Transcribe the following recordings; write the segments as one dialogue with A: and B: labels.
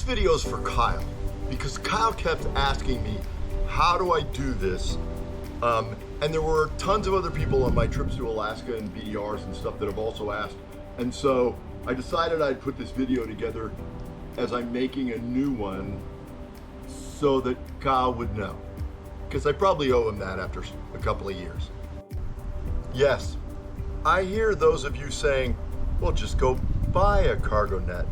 A: video is for Kyle, because Kyle kept asking me, how do I do this? And there were tons of other people on my trips to Alaska and BDRs and stuff that have also asked. And so I decided I'd put this video together as I'm making a new one so that Kyle would know. Because I probably owe him that after a couple of years. Yes, I hear those of you saying, well, just go buy a cargo net.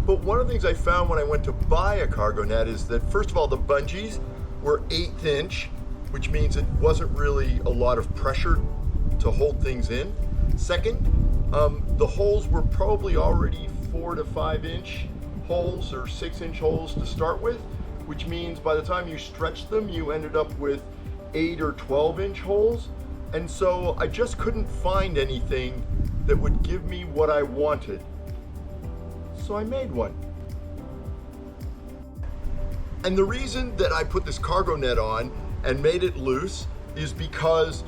A: But one of the things I found when I went to buy a cargo net is that, first of all, the bungees were 1/8 inch, which means it wasn't really a lot of pressure to hold things in. Second, the holes were probably already 4 to 5 inch holes or 6 inch holes to start with, which means by the time you stretched them, you ended up with 8 or 12 inch holes. And so I just couldn't find anything that would give me what I wanted. So I made one. And the reason that I put this cargo net on and made it loose is because,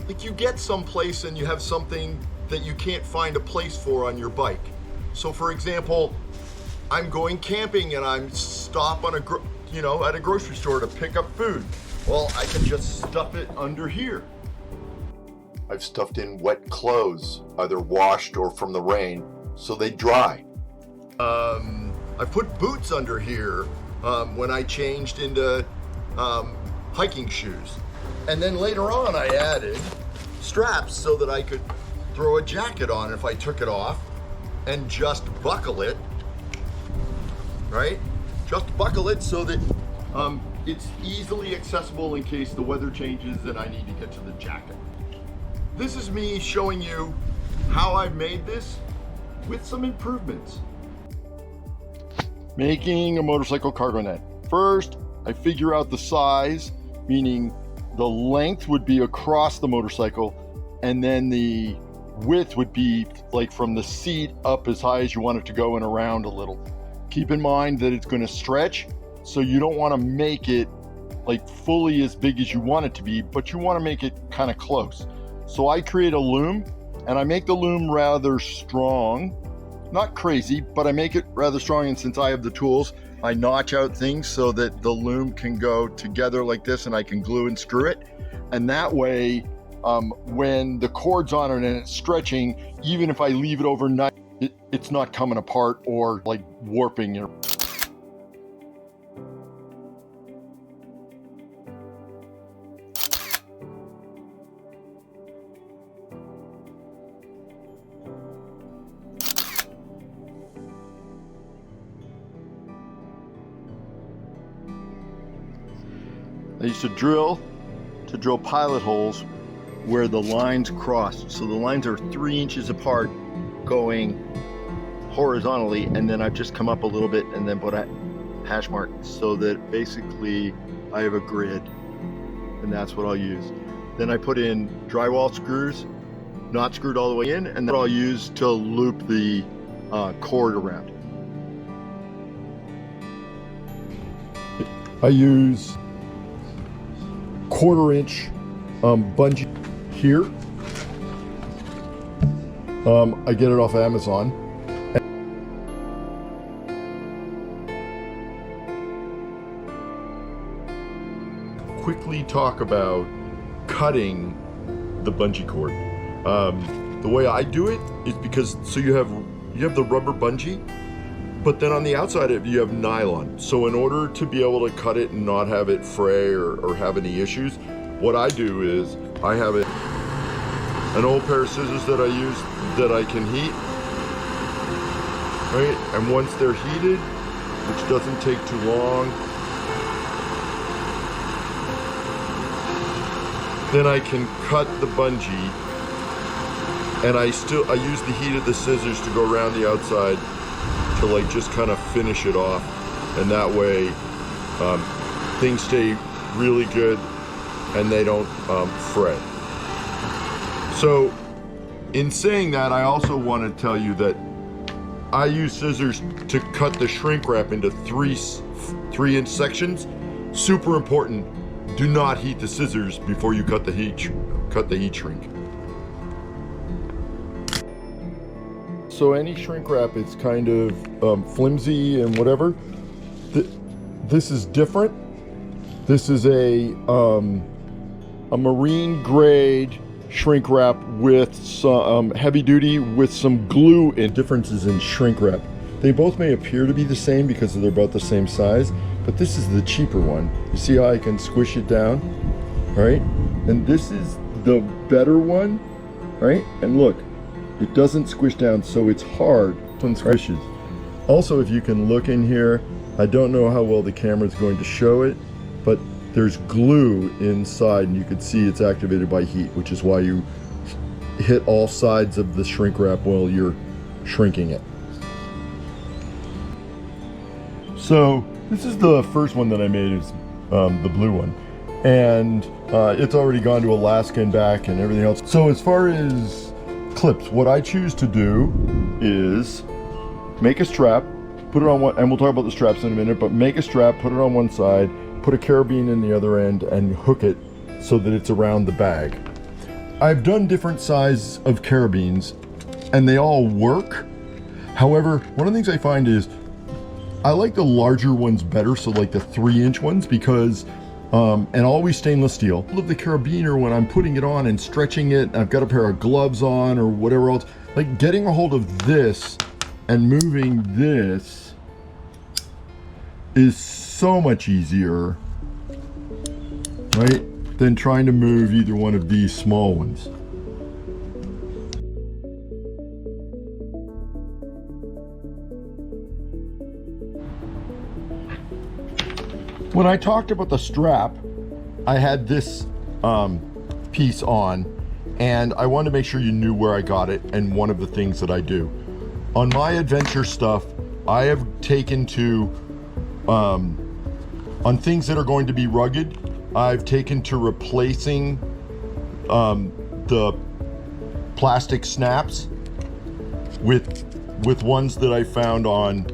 A: like, you get someplace and you have something that you can't find a place for on your bike. So for example, I'm going camping and I'm stop on at a grocery store to pick up food. Well, I can just stuff it under here. I've stuffed in wet clothes, either washed or from the rain, so they dry. I put boots under here when I changed into hiking shoes. And then later on I added straps so that I could throw a jacket on if I took it off and just buckle it, right? Just buckle it so that it's easily accessible in case the weather changes and I need to get to the jacket. This is me showing you how I've made this with some improvements. Making a motorcycle cargo net. First, I figure out the size, meaning the length would be across the motorcycle, and then the width would be like from the seat up as high as you want it to go and around a little. Keep in mind that it's going to stretch, so you don't want to make it like fully as big as you want it to be, but you want to make it kind of close. So I create a loom, and I make the loom rather strong. Not crazy, but I make it rather strong, and since I have the tools, I notch out things so that the loom can go together like this and I can glue and screw it. And that way, when the cord's on it and it's stretching, even if I leave it overnight, it's not coming apart or like warping. I used to drill pilot holes where the lines crossed. So the lines are 3 inches apart going horizontally, and then I've just come up a little bit and then put a hash mark so that basically I have a grid, and that's what I'll use. Then I put in drywall screws, not screwed all the way in, and then I'll use to loop the cord around. I use 1/4 inch bungee here. I get it off Amazon. Quickly talk about cutting the bungee cord. The way I do it is because you have the rubber bungee, but then on the outside of it you have nylon. So in order to be able to cut it and not have it fray or have any issues, what I do is I have an old pair of scissors that I use that I can heat, right? And once they're heated, which doesn't take too long, then I can cut the bungee, and I use the heat of the scissors to go around the outside to like just kind of finish it off, and that way things stay really good and they don't fray. So in saying that, I also want to tell you that I use scissors to cut the shrink wrap into 3-inch sections. Super important. Do not heat the scissors before you cut the heat shrink. so any shrink wrap, it's kind of flimsy and whatever. This is different. This is a marine grade shrink wrap with some heavy duty with some glue and differences in shrink wrap. They both may appear to be the same because they're about the same size, but this is the cheaper one. You see how I can squish it down, right? And this is the better one, right? And look, it doesn't squish down, so it's hard when it squishes. Also, if you can look in here, I don't know how well the camera is going to show it, but there's glue inside, and you can see it's activated by heat, which is why you hit all sides of the shrink wrap while you're shrinking it. So this is the first one that I made, is the blue one, and it's already gone to Alaska and back and everything else. So as far as clips, what I choose to do is make a strap, put it on one, and we'll talk about the straps in a minute, but make a strap, put it on one side, put a carabine in the other end, and hook it so that it's around the bag. I've done different sizes of carabines and they all work. However, one of the things I find is I like the larger ones better, so like the 3-inch ones, because and always stainless steel. I love the carabiner when I'm putting it on and stretching it, I've got a pair of gloves on or whatever else, like getting a hold of this and moving this is so much easier, right, than trying to move either one of these small ones. When I talked about the strap, I had this piece on, and I wanted to make sure you knew where I got it and one of the things that I do. On my adventure stuff, I have taken to, on things that are going to be rugged, I've taken to replacing the plastic snaps with ones that I found on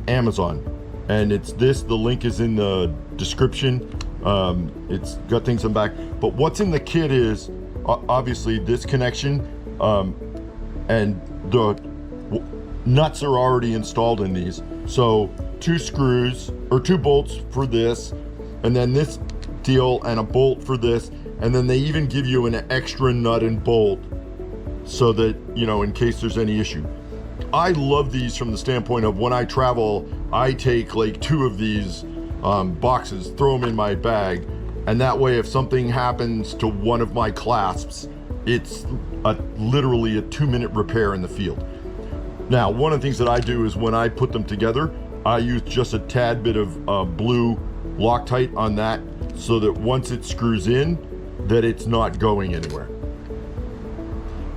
A: Amazon. And it's this, the link is in the description. It's got things on the back, but what's in the kit is obviously this connection, and the nuts are already installed in these. So 2 screws or 2 bolts for this, and then this deal and a bolt for this, and then they even give you an extra nut and bolt so that, you know, in case there's any issue. I love these from the standpoint of when I travel, I take like 2 of these boxes, throw them in my bag, and that way if something happens to one of my clasps, it's literally a 2-minute repair in the field. Now, one of the things that I do is when I put them together, I use just a tad bit of blue Loctite on that, so that once it screws in, that it's not going anywhere.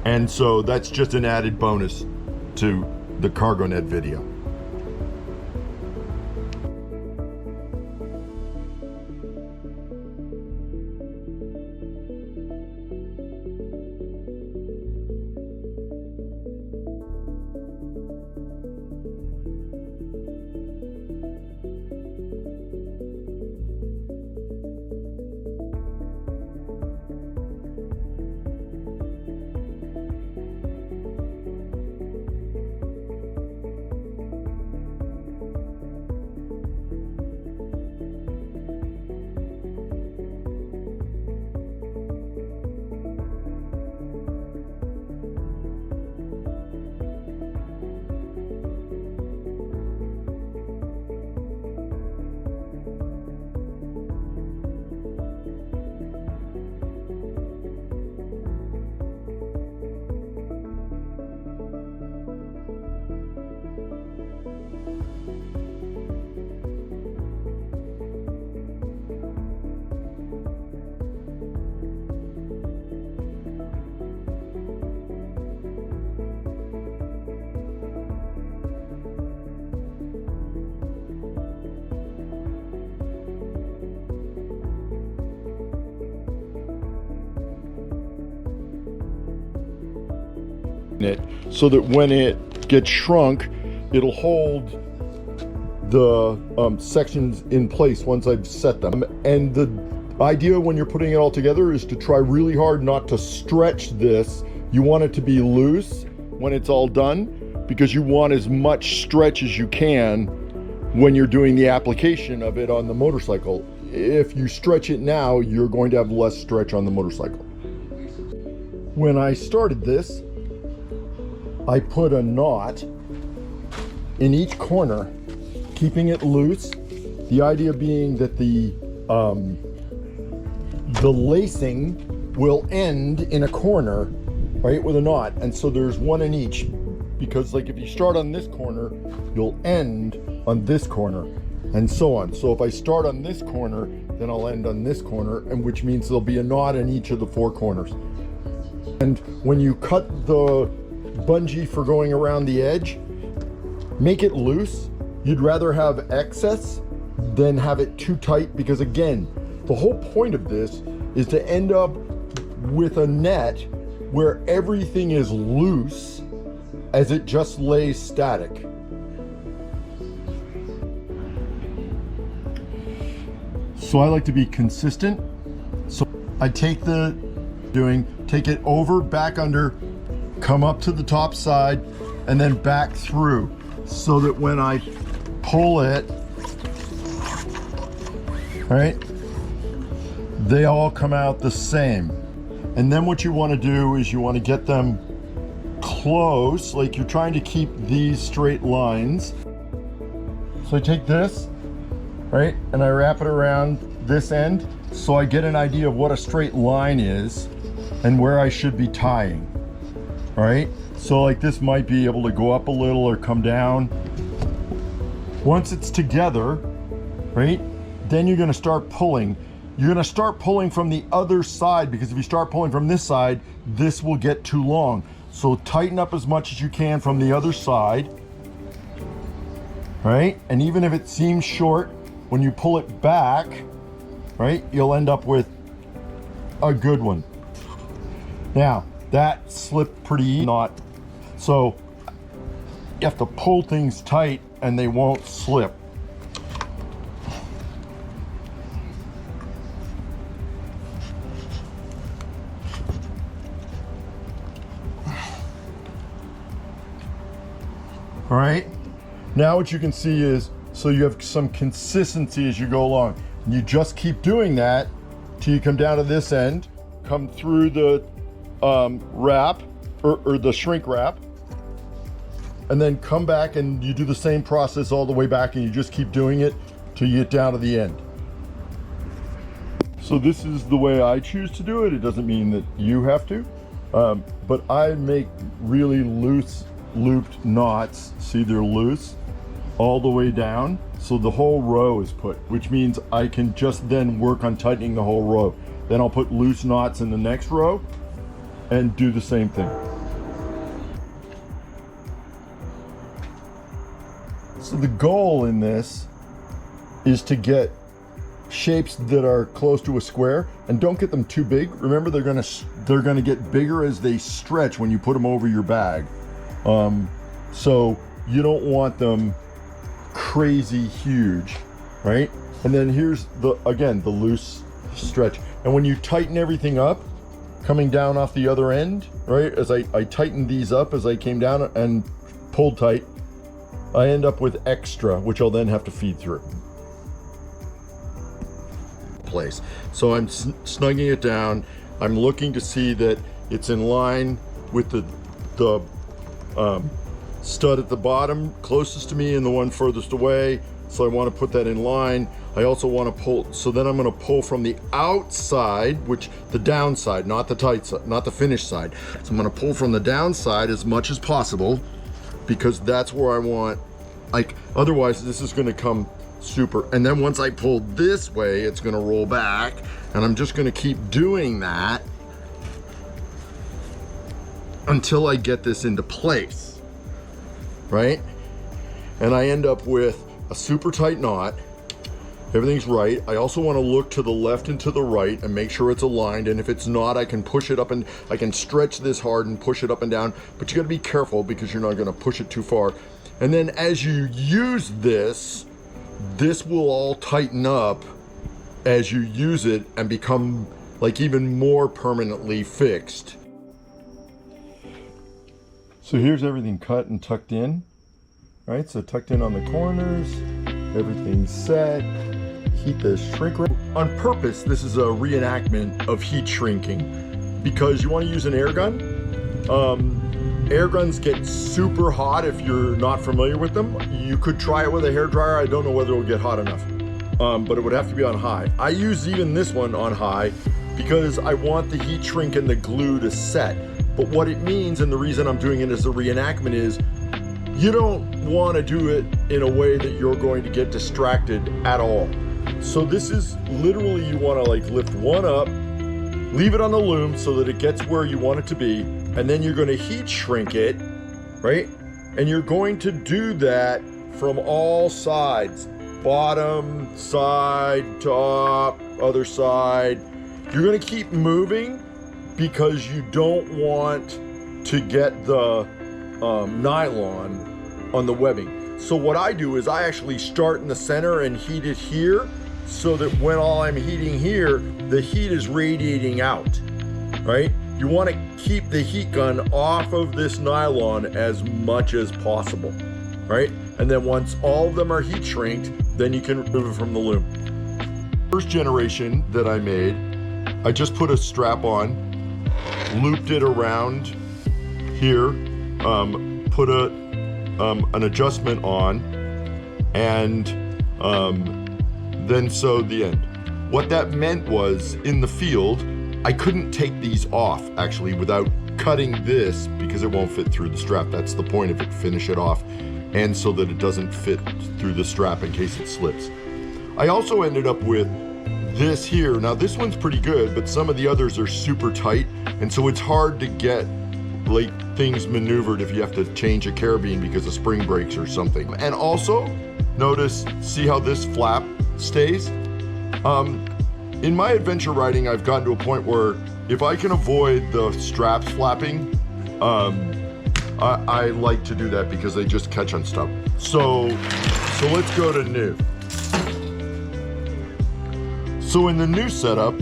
A: And so that's just an added bonus to the CargoNet video. It so that when it gets shrunk, it'll hold the sections in place once I've set them. And the idea when you're putting it all together is to try really hard not to stretch this. You want it to be loose. when it's all done, because you want as much stretch as you can when you're doing the application of it on the motorcycle. If you stretch it now, you're going to have less stretch on the motorcycle. When I started this, I put a knot in each corner, keeping it loose. The idea being that the lacing will end in a corner, right, with a knot. And so there's one in each, because like if you start on this corner, you'll end on this corner, and so on. So if I start on this corner, then I'll end on this corner, and which means there'll be a knot in each of the 4 corners. And when you cut the bungee for going around the edge, make it loose. You'd rather have excess than have it too tight, because again, the whole point of this is to end up with a net where everything is loose as it just lays static. So I like to be consistent. So I take it over, back under, come up to the top side, and then back through, so that when I pull it, right, they all come out the same. And then what you want to do is you want to get them close, like you're trying to keep these straight lines. So I take this, right, and I wrap it around this end, so I get an idea of what a straight line is and where I should be tying. All right, so like this might be able to go up a little or come down. Once it's together, right, then you're going to start pulling. You're going to start pulling from the other side, because if you start pulling from this side, this will get too long. So tighten up as much as you can from the other side, right? And even if it seems short, when you pull it back, right, you'll end up with a good one. Now, that slipped pretty easy, so you have to pull things tight and they won't slip. All right, now what you can see is, so you have some consistency as you go along. And you just keep doing that till you come down to this end, come through the wrap, or the shrink wrap, and then come back and you do the same process all the way back, and you just keep doing it till you get down to the end. So this is the way I choose to do it. It doesn't mean that you have to, but I make really loose looped knots. See, they're loose all the way down, so the whole row is put, which means I can just then work on tightening the whole row. Then I'll put loose knots in the next row and do the same thing. So the goal in this is to get shapes that are close to a square, and don't get them too big. Remember, they're gonna get bigger as they stretch when you put them over your bag. So you don't want them crazy huge, right? And then here's the loose stretch. And when you tighten everything up, coming down off the other end, right, as I tightened these up as I came down and pulled tight, I end up with extra, which I'll then have to feed through. Place. So I'm snugging it down. I'm looking to see that it's in line with the stud at the bottom closest to me and the one furthest away. So I want to put that in line. I also want to pull, so then I'm going to pull from the outside, which the downside, not the tight side, not the finished side. So I'm going to pull from the downside as much as possible, because that's where I want, like, otherwise this is going to come super. And then once I pull this way, it's going to roll back, and I'm just going to keep doing that until I get this into place, right? And I end up with a super tight knot. Everything's right. I also want to look to the left and to the right and make sure it's aligned, and if it's not, I can push it up, and I can stretch this hard and push it up and down, but you got to be careful because you're not going to push it too far. And then as you use this will all tighten up as you use it and become like even more permanently fixed. So here's everything cut and tucked in, right? So tucked in on the corners, everything's set. Heat the shrink wrap. On purpose, this is a reenactment of heat shrinking because you want to use an air gun. Air guns get super hot if you're not familiar with them. You could try it with a hairdryer. I don't know whether it will get hot enough, but it would have to be on high. I use even this one on high because I want the heat shrink and the glue to set. But what it means, and the reason I'm doing it as a reenactment, is you don't want to do it in a way that you're going to get distracted at all. So this is literally, you want to like lift one up, leave it on the loom so that it gets where you want it to be, and then you're going to heat shrink it, right? And you're going to do that from all sides, bottom, side, top, other side. You're going to keep moving because you don't want to get the nylon on the webbing. So what I do is I actually start in the center and heat it here so that when all I'm heating here, the heat is radiating out, right? You want to keep the heat gun off of this nylon as much as possible, right? And then once all of them are heat shrinked, then you can remove it from the loom. First generation that I made, I just put a strap on, looped it around here, put an adjustment on, and then sewed the end. What that meant was, in the field, I couldn't take these off actually without cutting this because it won't fit through the strap. That's the point of it, finish it off, and so that it doesn't fit through the strap in case it slips. I also ended up with this here. Now this one's pretty good, but some of the others are super tight, and so it's hard to get like things maneuvered if you have to change a carabine because a spring breaks or something. And also, notice, see how this flap stays? In my adventure riding, I've gotten to a point where if I can avoid the straps flapping, I like to do that because they just catch on stuff. So let's go to new. So in the new setup,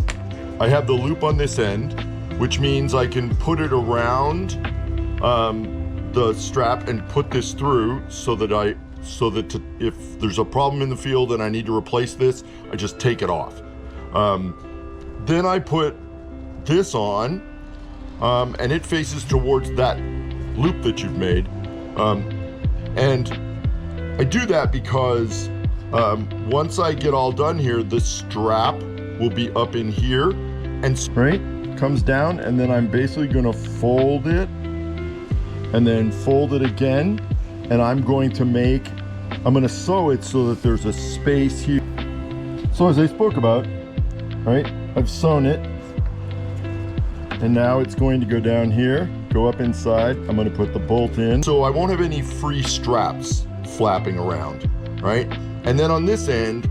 A: I have the loop on this end, which means I can put it around the strap and put this through so that if there's a problem in the field and I need to replace this, I just take it off. Then I put this on, and it faces towards that loop that you've made. And I do that because once I get all done here, the strap will be up in here and right comes down, and then I'm basically gonna fold it and then fold it again, and I'm going to sew it so that there's a space here. So as I spoke about, right, I've sewn it, and now it's going to go down here, go up inside. I'm going to put the bolt in, so I won't have any free straps flapping around, right? And then on this end,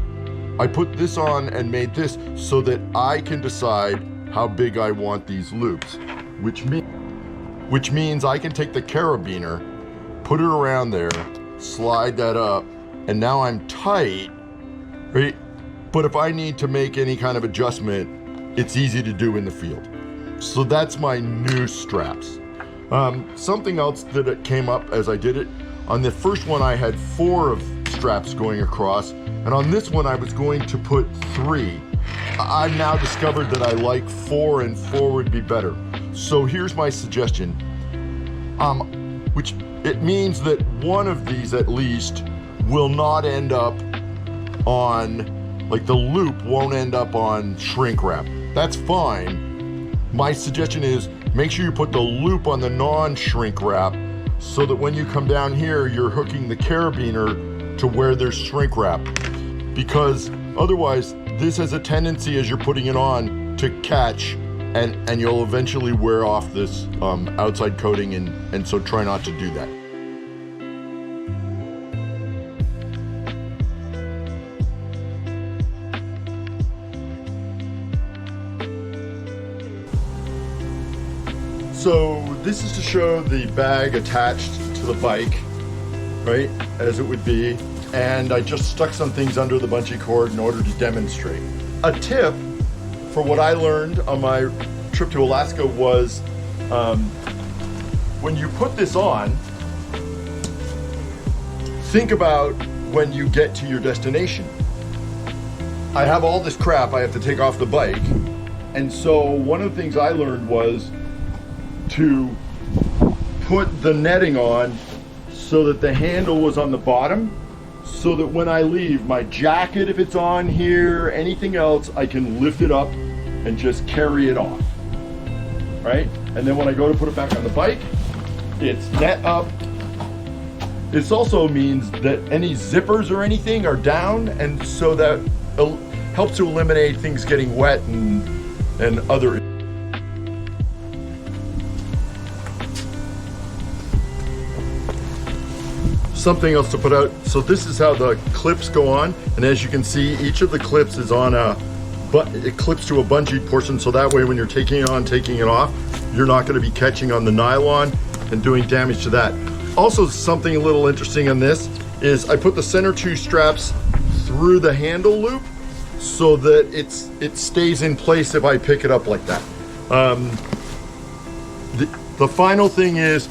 A: I put this on and made this so that I can decide how big I want these loops, which means I can take the carabiner, put it around there, slide that up, and now I'm tight, right? But if I need to make any kind of adjustment, it's easy to do in the field. So that's my new straps. Something else that came up as I did it, on the first one I had 4 of straps going across, and on this one I was going to put 3. I've now discovered that I like 4, and 4 would be better. So here's my suggestion, which it means that one of these at least will not end up on, like the loop won't end up on shrink wrap. That's fine. My suggestion is make sure you put the loop on the non-shrink wrap so that when you come down here, you're hooking the carabiner to where there's shrink wrap. Because otherwise, this has a tendency as you're putting it on to catch, and you'll eventually wear off this outside coating, and so try not to do that. So this is to show the bag attached to the bike, right, as it would be, and I just stuck some things under the bungee cord in order to demonstrate. A tip for what I learned on my trip to Alaska was when you put this on, think about when you get to your destination. I have all this crap I have to take off the bike. And so one of the things I learned was to put the netting on so that the handle was on the bottom, so that when I leave, my jacket, if it's on here, anything else, I can lift it up and just carry it off, right? And then when I go to put it back on the bike, it's net up. This also means that any zippers or anything are down, and so that helps to eliminate things getting wet and other. Something else to put out. So this is how the clips go on, and as you can see, each of the clips is on it clips to a bungee portion, so that way when you're taking it on, taking it off, you're not going to be catching on the nylon and doing damage to that. Also, something a little interesting on this is I put the center two straps through the handle loop so that it stays in place if I pick it up like that. The final thing is,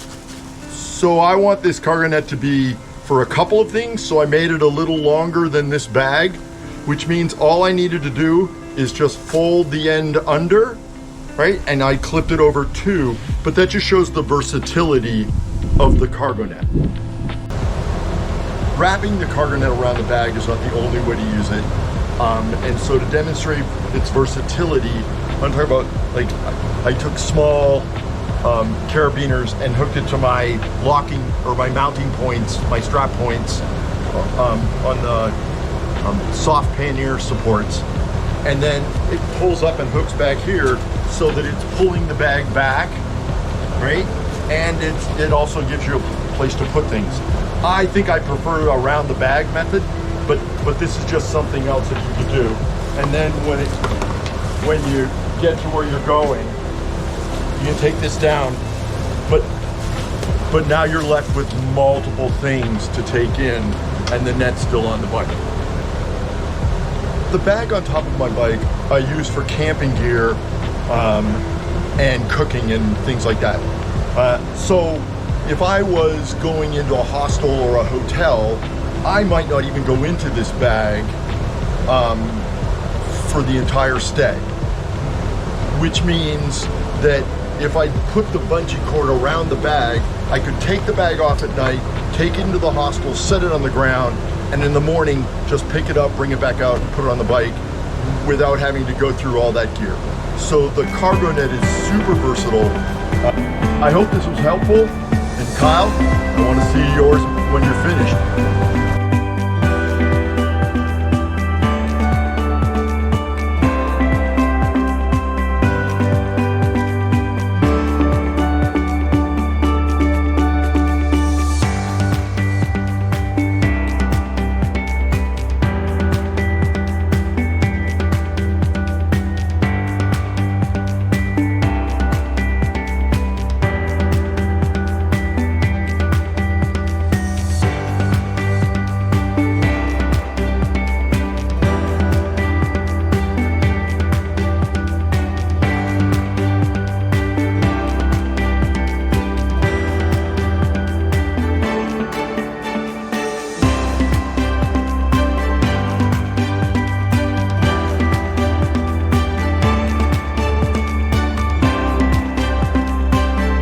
A: so I want this cargo net to be for a couple of things, so I made it a little longer than this bag, which means all I needed to do is just fold the end under, right? And I clipped it over too, but that just shows the versatility of the cargo net. Wrapping the cargo net around the bag is not the only way to use it. And so to demonstrate its versatility, I'm talking about, like, I took small carabiners and hooked it to my locking or my mounting points, my strap points on the soft pannier supports. And then it pulls up and hooks back here so that it's pulling the bag back, right? And it also gives you a place to put things. I think I prefer a around the bag method, but this is just something else that you can do. And then when you get to where you're going, you can take this down, but now you're left with multiple things to take in, and the net's still on the bike. The bag on top of my bike I use for camping gear and cooking and things like that. So if I was going into a hostel or a hotel, I might not even go into this bag for the entire stay, which means that if I put the bungee cord around the bag, I could take the bag off at night, take it into the hostel, set it on the ground, and in the morning, just pick it up, bring it back out, and put it on the bike without having to go through all that gear. So the cargo net is super versatile. I hope this was helpful. And Kyle, I want to see yours when you're finished.